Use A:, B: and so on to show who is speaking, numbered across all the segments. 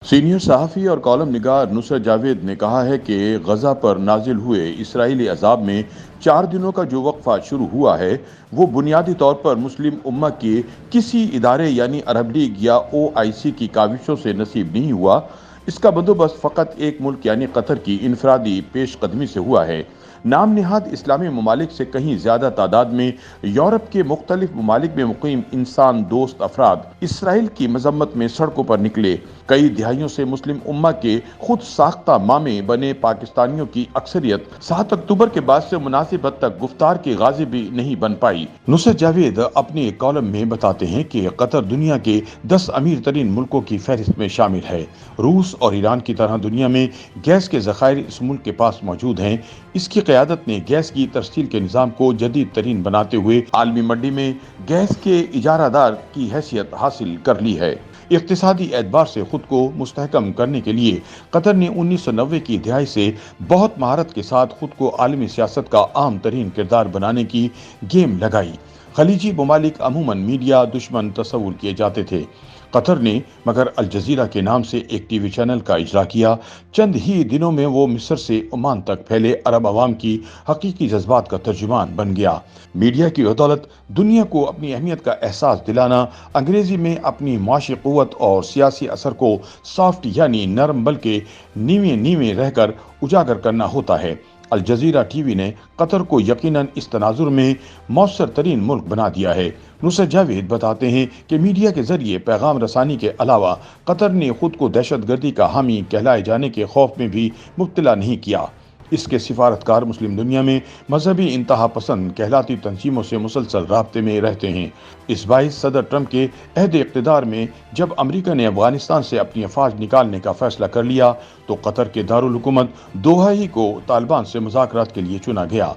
A: Senior صحافی اور column نگار نصرت جاوید نے کہا ہے کہ غزہ پر نازل ہوئے اسرائیلی عذاب میں 4 دنوں کا جو وقفہ شروع ہوا ہے وہ بنیادی طور پر مسلم امہ کے کسی ادارے یعنی عرب لیگ یا OIC کی کاوشوں سے نصیب نہیں ہوا۔ اس کا بندوبست فقط ایک ملک یعنی قطر کی انفرادی پیش قدمی سے ہوا ہے۔ نام نہاد اسلامی ممالک سے کہیں زیادہ تعداد میں یورپ کے مختلف ممالک میں مقیم انسان دوست افراد اسرائیل کی مذمت میں سڑکوں پر نکلے۔ کئی دہائیوں سے مسلم امہ کے خود ساختہ مامے بنے پاکستانیوں کی اکثریت 7 اکتوبر کے بعد سے مناسب حد تک گفتار کی غازی بھی نہیں بن پائی۔ نصرت جاوید اپنے ایک کالم میں بتاتے ہیں کہ قطر دنیا کے 10 امیر ترین ملکوں کی فہرست میں شامل ہے۔ روس اور ایران کی طرح دنیا میں گیس کے ذخائر اس ملک کے پاس موجود ہیں۔ اس کی قیادت نے گیس کی ترسیل کے نظام کو جدید ترین بناتے ہوئے عالمی منڈی میں گیس کے اجارہ دار کی حیثیت حاصل کر لی ہے۔ اقتصادی اعتبار سے خود کو مستحکم کرنے کے لیے قطر نے 1990 کی دہائی سے بہت مہارت کے ساتھ خود کو عالمی سیاست کا عام ترین کردار بنانے کی گیم لگائی۔ خلیجی ممالک عموماً میڈیا دشمن تصور کیے جاتے تھے۔ قطر نے مگر الجزیرہ کے نام سے ایک ٹی وی چینل کا اجرا کیا۔ چند ہی دنوں میں وہ مصر سے عمان تک پھیلے عرب عوام کی حقیقی جذبات کا ترجمان بن گیا۔ میڈیا کی بدولت دنیا کو اپنی اہمیت کا احساس دلانا، انگریزی میں اپنی معاشی قوت اور سیاسی اثر کو سافٹ یعنی نرم بلکہ نیویں رہ کر اجاگر کرنا ہوتا ہے۔ الجزیرہ ٹی وی نے قطر کو یقیناً اس تناظر میں مؤثر ترین ملک بنا دیا ہے۔ نصرت جاوید بتاتے ہیں کہ میڈیا کے ذریعے پیغام رسانی کے علاوہ قطر نے خود کو دہشت گردی کا حامی کہلائے جانے کے خوف میں بھی مبتلا نہیں کیا۔ اس کے سفارتکار مسلم دنیا میں مذہبی انتہا پسند کہلاتی تنظیموں سے مسلسل رابطے میں رہتے ہیں۔ اس باعث صدر ٹرمپ کے عہد اقتدار میں جب امریکہ نے افغانستان سے اپنی افواج نکالنے کا فیصلہ کر لیا تو قطر کے دارالحکومت دوحہ ہی کو طالبان سے مذاکرات کے لیے چنا گیا۔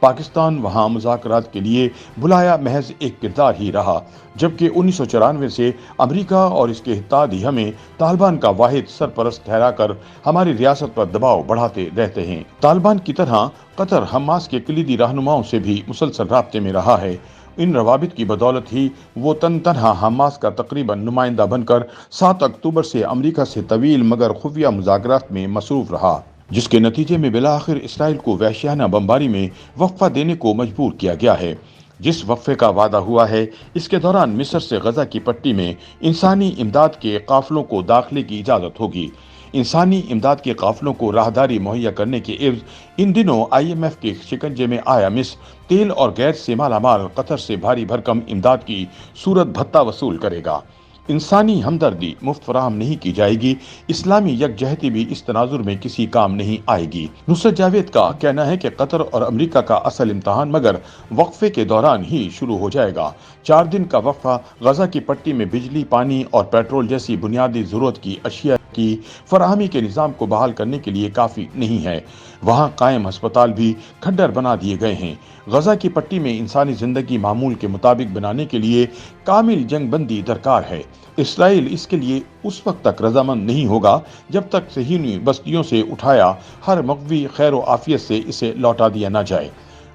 A: پاکستان وہاں مذاکرات کے لیے بلایا محض ایک کردار ہی رہا، جبکہ 1994 سے امریکہ اور اس کے اتحادی ہمیں طالبان کا واحد سرپرست ٹھہرا کر ہماری ریاست پر دباؤ بڑھاتے رہتے ہیں۔ طالبان کی طرح قطر حماس کے کلیدی رہنماؤں سے بھی مسلسل رابطے میں رہا ہے۔ ان روابط کی بدولت ہی وہ تنہا حماس کا تقریباً نمائندہ بن کر 7 اکتوبر سے امریکہ سے طویل مگر خفیہ مذاکرات میں مصروف رہا، جس کے نتیجے میں بالآخر اسرائیل کو وحشیانہ بمباری میں وقفہ دینے کو مجبور کیا گیا ہے۔ جس وقفے کا وعدہ ہوا ہے اس کے دوران مصر سے غزہ کی پٹی میں انسانی امداد کے قافلوں کو داخلے کی اجازت ہوگی۔ انسانی امداد کے قافلوں کو راہداری مہیا کرنے کے عوض ان دنوں IMF کے شکنجے میں آیا مصر تیل اور گیس سے مالا مال قطر سے بھاری بھرکم امداد کی صورت بھتہ وصول کرے گا۔ انسانی ہمدردی مفت فراہم نہیں کی جائے گی۔ اسلامی یکجہتی بھی اس تناظر میں کسی کام نہیں آئے گی۔ نصرت جاوید کا کہنا ہے کہ قطر اور امریکہ کا اصل امتحان مگر وقفے کے دوران ہی شروع ہو جائے گا۔ 4 دن کا وقفہ غزہ کی پٹی میں بجلی، پانی اور پیٹرول جیسی بنیادی ضرورت کی اشیاء کی فراہمی کے نظام کو بحال کرنے کے لیے کافی نہیں ہے۔ وہاں قائم ہسپتال بھی کھنڈر بنا دیے گئے ہیں۔ غزہ کی پٹی میں انسانی زندگی معمول کے مطابق بنانے کے لیے کامل جنگ بندی درکار ہے۔ اسرائیل اس کے لیے اس وقت تک رضامند نہیں ہوگا جب تک صہیونی بستیوں سے اٹھایا ہر مغوی خیر و عافیت سے اسے لوٹا دیا نہ جائے۔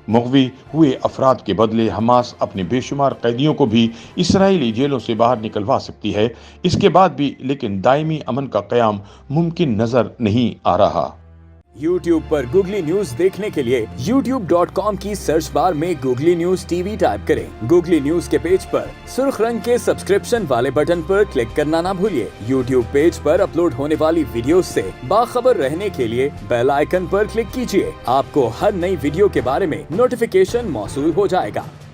A: مغوی ہوئے افراد کے بدلے حماس اپنے بے شمار قیدیوں کو بھی اسرائیلی جیلوں سے باہر نکلوا سکتی ہے۔ اس کے بعد بھی لیکن دائمی امن کا قیام ممکن نظر نہیں آ رہا۔
B: YouTube پر گوگلی نیوز دیکھنے کے لیے youtube.com کی سرچ بار میں گوگلی نیوز TV ٹائپ کریں۔ گوگلی نیوز کے پیج پر سرخ رنگ کے سبسکرپشن والے بٹن پر کلک کرنا نہ بھولیے۔ YouTube پیج پر اپلوڈ ہونے والی ویڈیوز سے باخبر رہنے کے لیے بیل آئیکن پر کلک کیجیے۔ آپ کو ہر نئی ویڈیو کے بارے میں نوٹیفیکیشن موصول ہو جائے گا۔